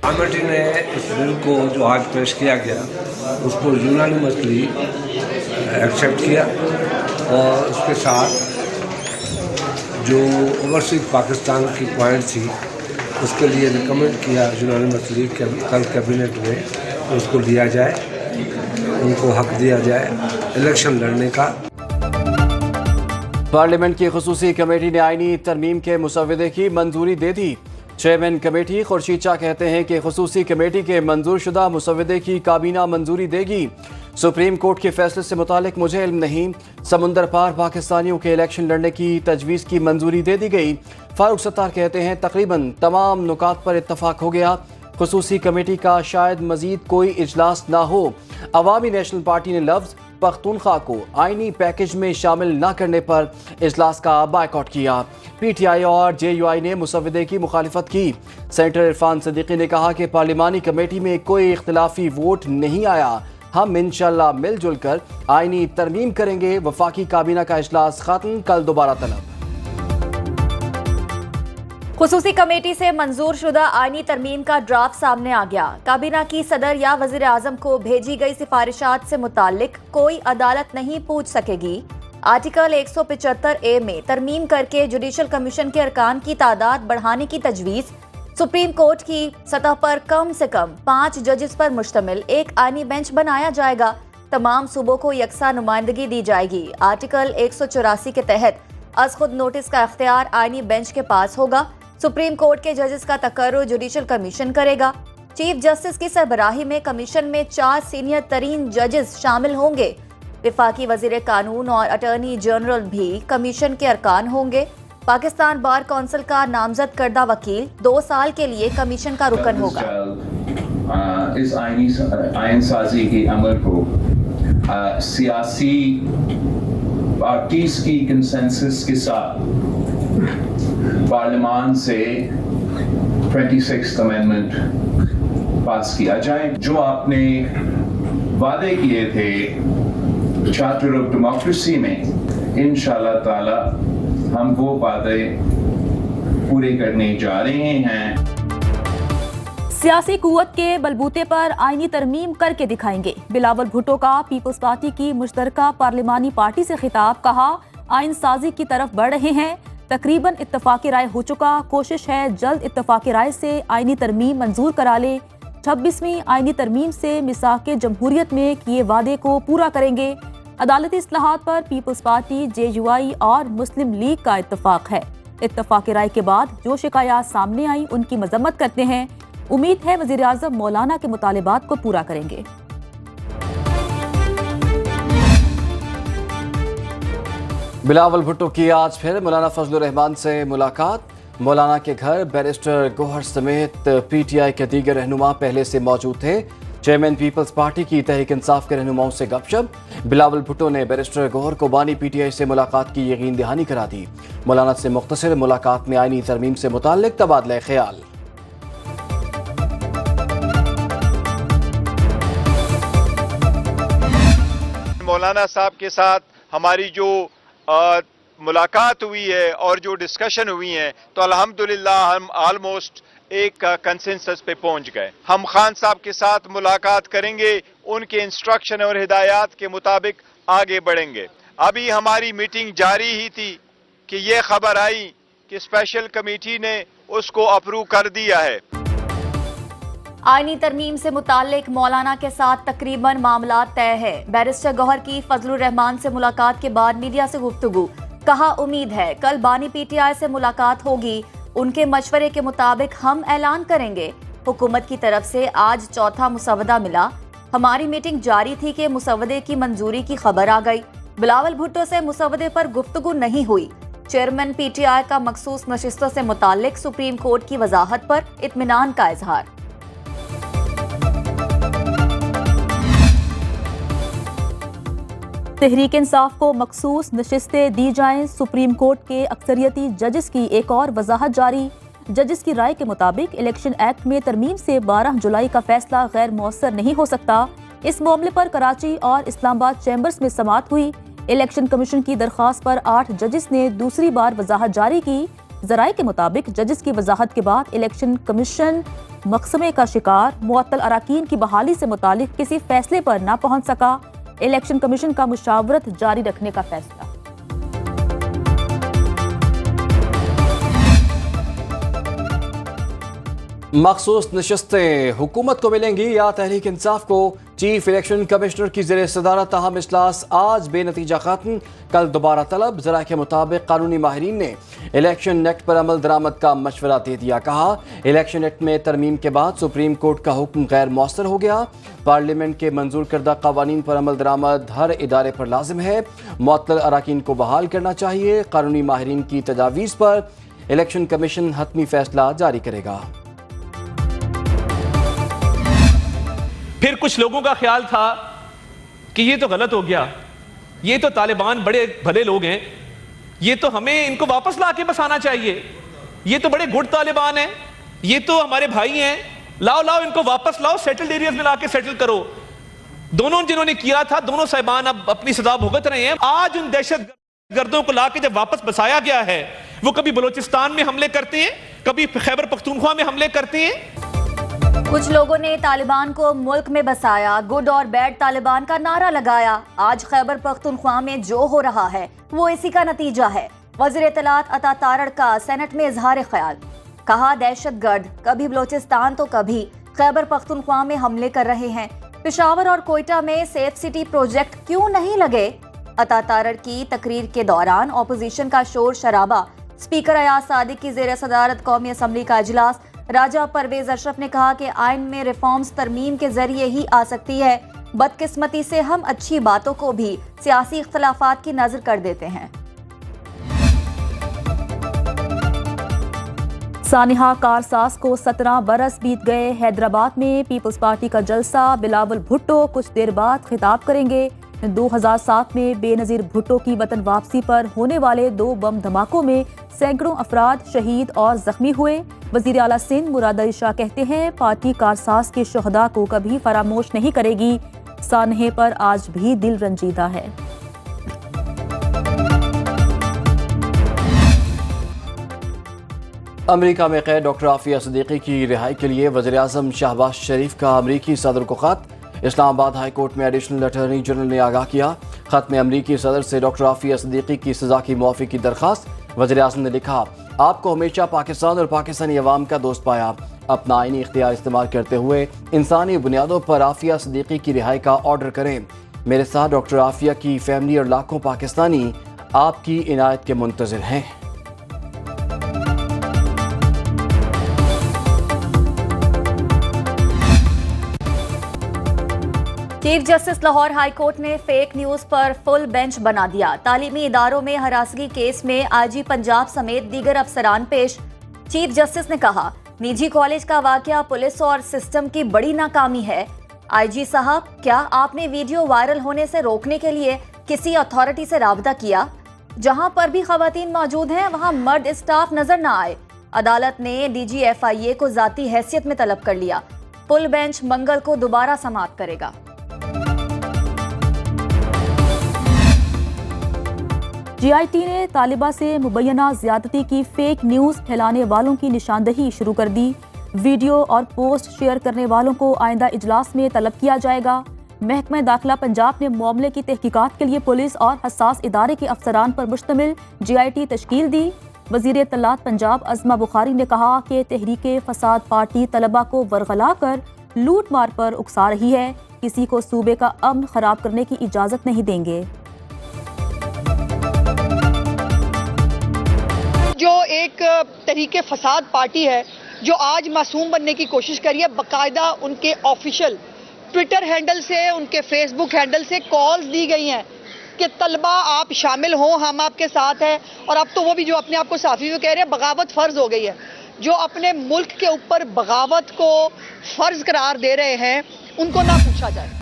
Committee ने इस bill को जो आज पेश किया गया उसको यूनानिमसली एक्सेप्ट किया और उसके साथ जो ओवरसीज पाकिस्तान की पॉइंट थी उसके लिए रिकमेंड किया यूनानिमसली कल कैबिनेट में उसको लिया जाए, उनको हक दिया जाए इलेक्शन लड़ने का। पार्लियामेंट की खुसूसी कमेटी ने आईनी तरमीम के मुसव्वदे की मंजूरी दे दी। चेयरमैन कमेटी खुर्शीद शाह कहते हैं कि खुसूसी कमेटी के मंजूर शुदा मुसव्वदे की काबीना मंजूरी देगी। सुप्रीम कोर्ट के फैसले से मुतालिक मुझे इल्म नहीं। समुंदर पार पाकिस्तानियों के इलेक्शन लड़ने की तजवीज़ की मंजूरी दे दी गई। फारूक सत्तार कहते हैं तकरीबन तमाम नुकात पर इत्तफाक हो गया। खुसूसी कमेटी का शायद मजीद कोई इजलास ना हो। अवामी नेशनल पार्टी ने लफ्ज़ पख्तूनख्वा को आईनी पैकेज में शामिल न करने पर इजलास का बायकॉट किया। PTI और JUI ने मुसव्वदे की मुखालिफत की। सेनेटर इरफान सिद्दीकी ने कहा कि पार्लिमानी कमेटी में कोई इख्तिलाफी वोट नहीं आया। हम इंशाल्लाह मिलजुल कर आईनी तरमीम करेंगे। वफाकी काबीना का इजलास खत्म, कल दोबारा तलब। खुसूसी कमेटी से मंजूर शुदा आईनी तरमीम का ड्राफ्ट सामने आ गया। काबीना की सदर या वजीर आजम को भेजी गई सिफारिशात से मुतालिक कोई अदालत नहीं पूछ सकेगी। आर्टिकल 175A में तरमीम करके जुडिशल कमीशन के अरकान की तादाद बढ़ाने की तजवीज़। सुप्रीम कोर्ट की सतह पर कम से कम 5 जजेस पर मुश्तमिल एक आईनी बेंच बनाया जाएगा। तमाम सूबों को यकसा नुमाइंदगी दी जाएगी। आर्टिकल 184 के तहत अज खुद नोटिस का इख्तियार आईनी बेंच के पास होगा। सुप्रीम कोर्ट के जजेस का तकर्रुर जुडिशल कमीशन करेगा। चीफ जस्टिस की सरबराही में कमीशन में 4 सीनियर तरीन जजेस शामिल होंगे। विफाकी वजीर कानून और अटॉर्नी जनरल भी कमीशन के अरकान होंगे। पाकिस्तान बार कौंसिल का नामजद करदा वकील 2 साल के लिए कमीशन का रुकन होगा। इस आइन साजी के अमल को सियासी पार्टीज की कंसेंसस के साथ पार्लियामान से 26th अमेंडमेंट पास किया जाए। जो आपने वादे किए थे चार्टर ऑफ डेमोक्रेसी में, इंशाल्लाह ताला हम वो वादे पूरे करने जा रहे हैं। सियासी कुव्वत के बलबूते पर आईनी तरमीम करके दिखाएंगे। बिलावल भुट्टो का पीपल्स पार्टी की मुश्तरका पार्लिमानी पार्टी से खिताब। कहा आइन साजी की तरफ बढ़ रहे हैं। तकरीबन इत्तफाकी राय हो चुका। कोशिश है जल्द इत्तफाकी राय से आईनी तरमीम मंजूर करा ले। 26वीं आईनी तरमीम से मिसाक जमहूरियत में किए वादे को पूरा करेंगे। अदालती इस्लाहात पर पीपल्स पार्टी, JUI और मुस्लिम लीग का इत्तफाक है। इत्तफाकी राय के बाद जो शिकायत सामने आई उनकी मजम्मत करते हैं। उम्मीद है वजीर आजम मौलाना के मुतालिबात को पूरा करेंगे। बिलावल भुट्टो की आज फिर मौलाना फजलुर रहमान से मुलाकात। मौलाना के घर बैरिस्टर गौहर समेत PTI के दीगर रहनुमा पहले से मौजूद थे। चेयरमैन पीपल्स पार्टी की तहरीक इंसाफ के रहनुमाओं से गपशप। बिलावल भुट्टो ने बैरिस्टर गौहर को बानी PTI से मुलाकात की यकीन दहानी करा दी। मौलाना से मुख्तसर मुलाकात में आईनी तरमीम से मुताल्लिक तबादला ख्याल। मौलाना साहब के साथ हमारी जो मुलाकात हुई है और जो डिस्कशन हुई है, तो अल्हम्दुलिल्लाह हम ऑलमोस्ट एक कंसेंसस पे पहुंच गए। हम खान साहब के साथ मुलाकात करेंगे, उनके इंस्ट्रक्शन और हिदायत के मुताबिक आगे बढ़ेंगे। अभी हमारी मीटिंग जारी ही थी कि ये खबर आई कि स्पेशल कमेटी ने उसको अप्रूव कर दिया है। आईनी तरमीम से मुतालिक मौलाना के साथ तकरीबन मामला तय है। बैरिस्टर गौहर की फजलुर रहमान से मुलाकात के बाद मीडिया से गुफ्तगू। कहा उम्मीद है कल बानी PTI से मुलाकात होगी। उनके मशवरे के मुताबिक हम ऐलान करेंगे। हुकूमत की तरफ से आज चौथा मुसवदा मिला। हमारी मीटिंग जारी थी कि मुसवदे की मंजूरी की खबर आ गई। बिलावल भुट्टो से मुसवदे पर गुफ्तगू नहीं हुई। चेयरमैन PTI का मखसूस नशिस्तों से मुतालिक सुप्रीम कोर्ट की वजाहत पर इत्मीनान का इजहार। तहरीक इंसाफ को मखसूस नशिस्तें दी जाएं। सुप्रीम कोर्ट के अक्सरियती जजेस की एक और वजाहत जारी। जजेस की राय के मुताबिक इलेक्शन एक्ट में तरमीम से 12 जुलाई का फैसला गैर मौसर नहीं हो सकता। इस मामले पर कराची और इस्लामाबाद चैम्बर्स में समाअत हुई। इलेक्शन कमीशन की दरख्वास्त पर 8 जजेस ने दूसरी बार वजाहत जारी की। जराये के मुताबिक जजेस की वजाहत के बाद इलेक्शन कमीशन मकसमे का शिकार, मुअत्तल अराकीन की बहाली से मुतालिक किसी फैसले पर न पहुंच सका। इलेक्शन कमीशन का मुशावरत जारी रखने का फैसला। मखसूस नशस्तें हुकूमत को मिलेंगी या तहरीक इंसाफ को? चीफ इलेक्शन कमिश्नर की ज़ेर सदारत ताहम इजलास आज बेनतीजा खत्म। कल दोबारा तलब। ज़रा के मुताबिक कानूनी माहिरीन ने इलेक्शन एक्ट पर अमल दरामद का मशवरा दे दिया। कहा इलेक्शन एक्ट में तरमीम के बाद सुप्रीम कोर्ट का हुक्म गैर मौसर हो गया। पार्लियामेंट के मंजूर करदा कवानीन पर अमल दरामद हर इदारे पर लाजिम है। मुअत्तल अराकीन को बहाल करना चाहिए। कानूनी माहिरीन की तजावीज़ पर इलेक्शन कमीशन हतमी फैसला जारी करेगा। फिर कुछ लोगों का ख्याल था कि ये तो गलत हो गया, ये तो तालिबान बड़े भले लोग हैं, ये तो हमें इनको वापस ला के बसाना चाहिए, ये तो बड़े गुड तालिबान हैं, ये तो हमारे भाई हैं, लाओ इनको वापस लाओ, सेटल्ड एरियाज में ला के सेटल करो। दोनों जिन्होंने किया था, दोनों साहिबान अब अपनी सजा भुगत रहे हैं। आज उन दहशत गर्दों को ला के जब वापस बसाया गया है, वो कभी बलोचिस्तान में हमले करते हैं, कभी खैबर पख्तूनख्वा में हमले करते हैं। कुछ लोगों ने तालिबान को मुल्क में बसाया, गुड और बैड तालिबान का नारा लगाया। आज खैबर पख्तूनख्वा में जो हो रहा है वो इसी का नतीजा है। वज़ीर इत्तलात अता तारड़ का सेनेट में इजहार ख्याल। कहा दहशतगर्द कभी बलोचिस्तान तो कभी खैबर पख्तूनख्वा में हमले कर रहे हैं। पेशावर और कोयटा में सेफ सिटी प्रोजेक्ट क्यों नहीं लगे? अता तारड़ की तकरीर के दौरान ऑपोजिशन का शोर शराबा। स्पीकर अयाज सादिक की ज़ेर सदारत कौमी असम्बली का इजलास। राजा परवेज अशरफ ने कहा कि आइन में रिफॉर्म्स तरमीम के जरिए ही आ सकती है। बदकिस्मती से हम अच्छी बातों को भी सियासी इख्तलाफात की नजर कर देते हैं। सानिहा कारसाज को 17 बरस बीत गए। हैदराबाद में पीपल्स पार्टी का जलसा। बिलावल भुट्टो कुछ देर बाद खिताब करेंगे। 2007 में बेनजीर भुट्टो की वतन वापसी पर होने वाले 2 बम धमाकों में सैकड़ों अफराद शहीद और जख्मी हुए। वजीर आला सिंध मुराद अली शाह कहते हैं पार्टी कारसाज के शहदा को कभी फरामोश नहीं करेगी। सानहे पर आज भी दिल रंजीदा है। अमेरिका में कैद डॉक्टर आफिया सिद्दीकी की रिहाई के लिए वज़ीर आज़म शहबाज शरीफ का अमरीकी सदर को खत। इस्लामाबाद हाई कोर्ट में एडिशनल अटॉर्नी जनरल ने आगाह किया। खत में अमरीकी सदर से डॉक्टर आफिया सिद्दीकी की सजा की मुआफ़ी की दरख्वास्त। वज़ीर आज़म ने लिखा आपको हमेशा पाकिस्तान और पाकिस्तानी अवाम का दोस्त पाया। अपना आईनी इख्तियार इस्तेमाल करते हुए इंसानी बुनियादों पर आफिया सिद्दीकी की रिहाई का ऑर्डर करें। मेरे साथ डॉक्टर आफिया की फैमिली और लाखों पाकिस्तानी आपकी इनायत के मुंतज़िर हैं। Chief justice Lahore high court ने फेक न्यूज पर फुल बेंच बना दिया। तालीमी इदारों में हरासगी केस में आईजी पंजाब समेत दीगर अफसरान पेश। चीफ जस्टिस ने कहा निजी कॉलेज का वाकया पुलिस और सिस्टम की बड़ी नाकामी है। आईजी साहब क्या आपने वीडियो वायरल होने से रोकने के लिए किसी अथॉरिटी से राब्ता किया? जहां पर भी खवातीन मौजूद हैं वहां मर्द स्टाफ नजर न आए। अदालत ने DGFIA को जाती हैसियत में तलब कर लिया। फुल बेंच मंगल को दोबारा समाअत करेगा। GIT ने तालिबा से मुबैना ज्यादती की फेक न्यूज़ फैलाने वालों की निशानदही शुरू कर दी। वीडियो और पोस्ट शेयर करने वालों को आइंदा इजलास में तलब किया जाएगा। महकमा दाखिला पंजाब ने मामले की तहकीकात के लिए पुलिस और हसास इदारे के अफसरान पर मुश्तमिल GIT तश्कील दी। वजीर इत्तलात पंजाब अज़मा बुखारी ने कहा कि तहरीके फसाद पार्टी तलबा को वरगला कर लूट मार पर उकसा रही है। किसी को सूबे का अमन खराब करने की इजाज़त नहीं देंगे। जो एक तरीके फसाद पार्टी है जो आज मासूम बनने की कोशिश करी है, बाकायदा उनके ऑफिशियल ट्विटर हैंडल से, उनके फेसबुक हैंडल से कॉल्स दी गई हैं कि तलबा आप शामिल हो, हम आपके साथ हैं। और अब तो वो भी जो अपने आप को साफी में कह रहे हैं बगावत फ़र्ज हो गई है। जो अपने मुल्क के ऊपर बगावत को फ़र्ज करार दे रहे हैं उनको ना पूछा जाए।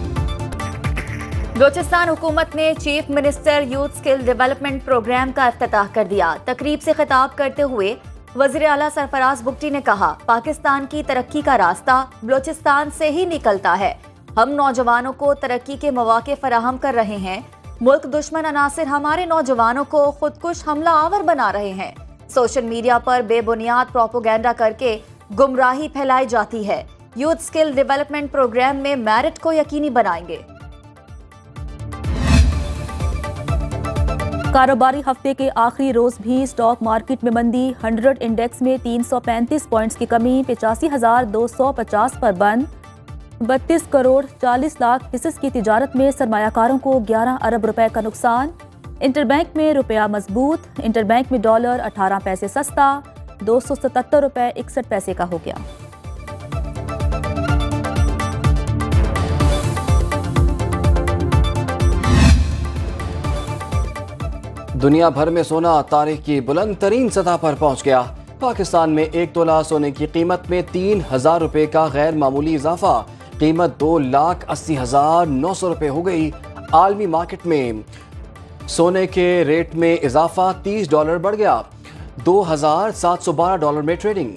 बलूचिस्तान हुकूमत ने chief minister youth skill development programme का इफ्तिताह कर दिया। तकरीब से खिताब करते हुए वज़ीर आला सरफराज बुगटी ने कहा पाकिस्तान की तरक्की का रास्ता बलूचिस्तान से ही निकलता है। हम नौजवानों को तरक्की के मौके फराहम कर रहे हैं। मुल्क दुश्मन अनासिर हमारे नौजवानों को खुदकुश हमला आवर बना रहे हैं। सोशल मीडिया पर बेबुनियाद प्रोपोगेंडा करके गुमराही फैलाई जाती है। यूथ स्किल डेवलपमेंट प्रोग्राम में मेरिट को यकीनी बनाएंगे। कारोबारी हफ्ते के आखिरी रोज भी स्टॉक मार्केट में मंदी। 100 इंडेक्स में 335 पॉइंट्स की कमी, 85,250 पर बंद। 32 करोड़ 40 लाख हिस्स की तिजारत में सरमायाकारों को 11 अरब रुपए का नुकसान। इंटरबैंक में रुपया मजबूत, इंटरबैंक में डॉलर 18 पैसे सस्ता, 277 रुपए 61 पैसे का हो गया। दुनिया भर में सोना तारीख की बुलंद तरीन सतह पर पहुंच गया। पाकिस्तान में 1 तोला सोने की कीमत में 3,000 रुपए का गैर मामूली इजाफा। कीमत 2,80,900 रुपए हो गई। आलमी मार्केट में सोने के रेट में इजाफा, $30 बढ़ गया। $2,712 में ट्रेडिंग।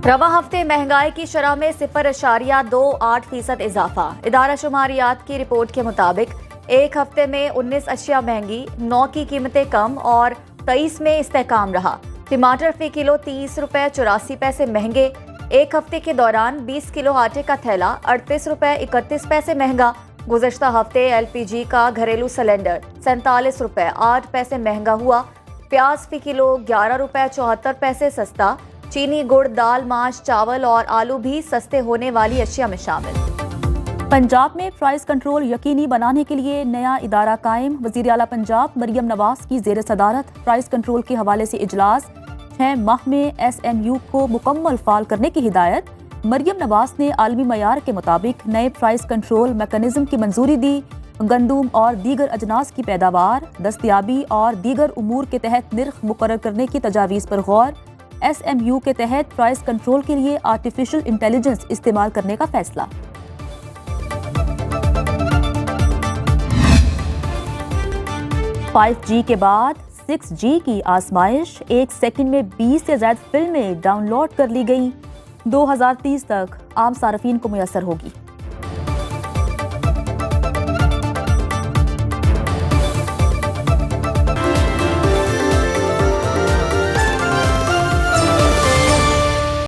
रवा हफ्ते महंगाई की शरह में 0.28% इजाफा। इदारा शुमारियात की रिपोर्ट के मुताबिक एक हफ्ते में 19 अशिया महंगी, 9 की कीमतें कम और 23 में इस्तेहकाम रहा। टमाटर फी किलो 30 रुपए 84 पैसे महंगे। एक हफ्ते के दौरान 20 किलो आटे का थैला 38 रुपए 31 पैसे महंगा। गुज़श्ता हफ्ते LPG का घरेलू सिलेंडर 47 रुपए 8 पैसे महंगा हुआ। प्याज फी किलो 11 रुपए 74 पैसे सस्ता। चीनी, गुड़, दाल, मांस, चावल और आलू भी सस्ते होने वाली अशिया में शामिल। पंजाब में प्राइस कंट्रोल यकीनी बनाने के लिए नया इदारा कायम। वज़ीर आला पंजाब मरियम नवाज की ज़ेर सदारत प्राइस कंट्रोल के हवाले से इजलास। 6 माह में SMU को मुकम्मल फाल करने की हिदायत। मरियम नवाज ने आलमी मयार के मुताबिक नए प्राइस कंट्रोल मैकेनिज्म की मंजूरी दी। गंदुम और दीगर अजनास की पैदावार, दस्तयाबी और दीगर उमूर के तहत निर्ख मुकर्रर करने की तजावीज़ पर गौर। SMU के तहत प्राइस कंट्रोल के लिए आर्टिफिशियल इंटेलिजेंस इस्तेमाल करने का फैसला। $5G के बाद 6G की आजमाइश। 1 सेकंड में 20 से ज्यादा फिल्में डाउनलोड कर ली गई। 2030 तक आम सार्फिन को मुयस्सर होगी।